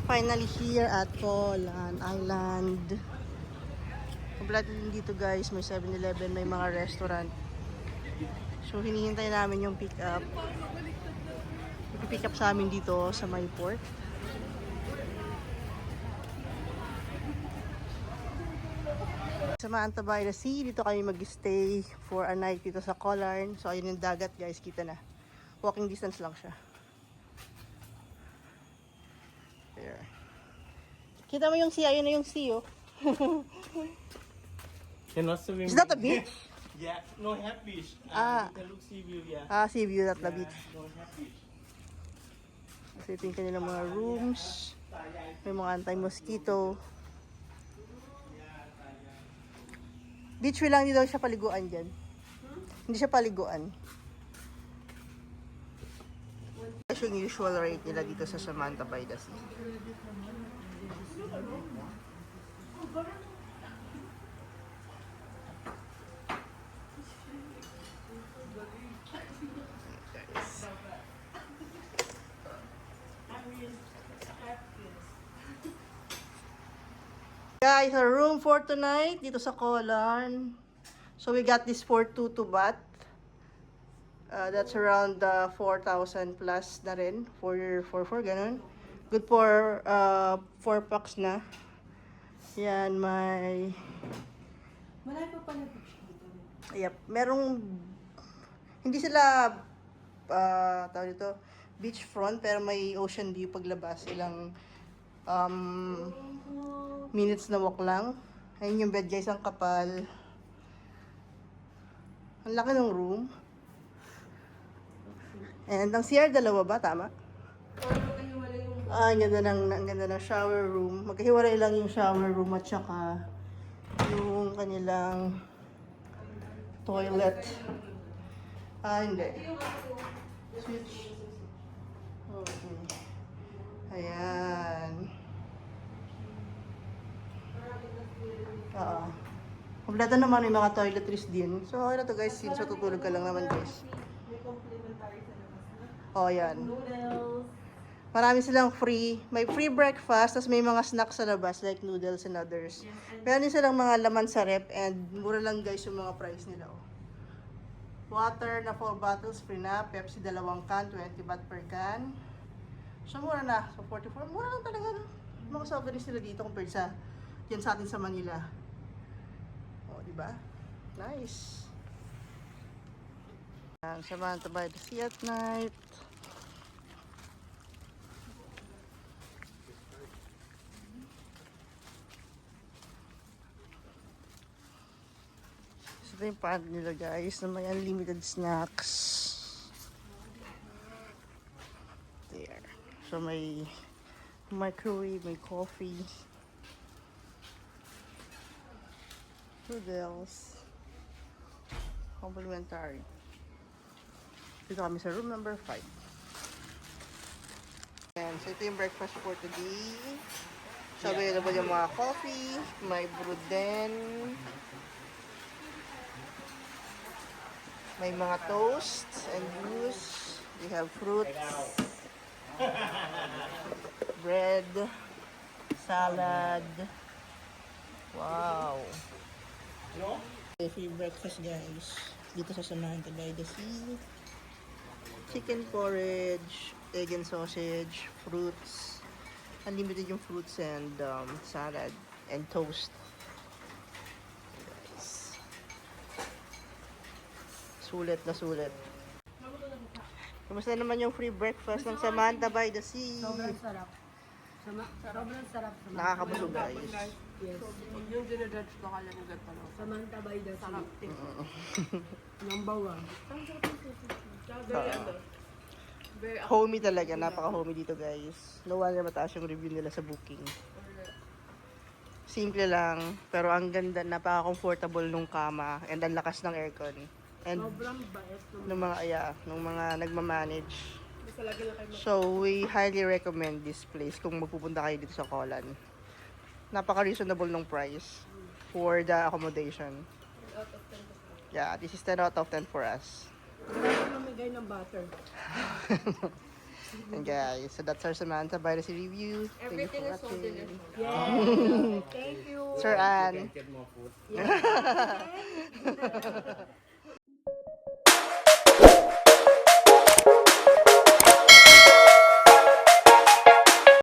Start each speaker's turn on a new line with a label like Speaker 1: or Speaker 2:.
Speaker 1: finally here at Colan Island. Kompleto din dito guys, may 7-Eleven, may mga restaurant. So hinihintay namin yung pick up. Pick up sa amin dito sa my port. Sa Manta by the Sea, dito kami mag-stay for a night dito sa Colan. So ayun yung dagat guys, kita na. Walking distance lang siya. There. Kita mo yung sea, ayun na yung sea oh. Is that a beach?
Speaker 2: Yeah, no have beach.
Speaker 1: Ah.
Speaker 2: You can look sea view, yeah.
Speaker 1: Ah, sea view, not the beach.
Speaker 2: No have beach.
Speaker 1: Kasi ito yung kanilang mga rooms. May mga anti-mosquito. Beach view lang, hindi daw siya paliguan dyan. Hindi siya paliguan. Ito yung usual rate nila dito sa Samantha by the Sea. Guys, a room for tonight dito sa Colan. So we got this for 2 to bath. That's around 4,000 plus na rin. 4 ganun. Good for 4 packs na. Yan, may...
Speaker 3: Wala pa pala beach dito.
Speaker 1: Yep, merong... Hindi sila... tawag dito, beachfront, pero may ocean view paglabas. Ilang... minutes na walk lang. Ayun yung bed guys, ang kapal. Ang laki ng room. And ang CR dalawa ba? Tama? Ang ganda ng shower room. Magkahiwalay lang yung shower room at saka yung kanilang toilet. Hindi. Switch. Okay. Ayan. Kompleto naman yung mga toiletries din. So, okay na to guys, since tutulog ka lang naman guys.
Speaker 3: May complimentary sa labas na.
Speaker 1: Oh, yan.
Speaker 3: Noodles.
Speaker 1: Marami silang free. May free breakfast, tapos may mga snacks sa labas like noodles and others. Meron din silang mga laman sa rep and mura lang guys yung mga price nila. Oh. Water na 4 bottles, free na. Pepsi 2 can, 20 baht per can. So, mura na. So, 44. Mura lang talaga. No? Mga souvenirs nila dito compared sa yan sa atin sa Manila. O, di ba? Nice. Yan, Samantha by the Sea at night. Ito yung pad nila guys na may unlimited snacks. There. So may microwave, may coffee. Noodles. Complimentary. Dito kami sa room number 5. Ayan, so ito yung breakfast for today. So available yung mga coffee, may brew din. May mga toasts and juice. We have fruits, bread, salad. Wow. Free breakfast guys. Dito sa Samantha by the Sea. Chicken porridge, egg and sausage, fruits. Unlimited yung fruits and salad and toast. Guys. Sulit na sulit. Kumusta naman yung free breakfast ng Samantha by the Sea?
Speaker 3: Sobrang sarap. Sobrang sarap.
Speaker 1: Nakakabusog guys.
Speaker 3: Yes.
Speaker 4: Yung dinadredge ko, kala nyo gata lang.
Speaker 3: Samantha by the Sea.
Speaker 4: Sarap din.
Speaker 3: Number 1.
Speaker 4: Tsaka very very
Speaker 1: Homey talaga, napaka-homey dito guys. No wonder mataas yung review nila sa booking. Simple lang, pero ang ganda, napaka-comfortable nung kama and ang lakas ng aircon. And
Speaker 3: Sobrang bait.
Speaker 1: nung mga nagmamanage.
Speaker 4: basta lagi lang kayo
Speaker 1: So, we highly recommend this place kung magpupunta kayo dito sa Colan. Napaka-reasonable ng price for the accommodation.
Speaker 4: out of 10%.
Speaker 1: Yeah, this is 10 out of 10 for us.
Speaker 3: Wala ko namigay ng butter.
Speaker 1: And guys, so that's our Samantha Virus review. Thank you
Speaker 4: Everything
Speaker 1: for
Speaker 4: is so
Speaker 1: watching.
Speaker 4: delicious.
Speaker 3: Yes. Thank you.
Speaker 1: Sir Ann.
Speaker 2: Get more food.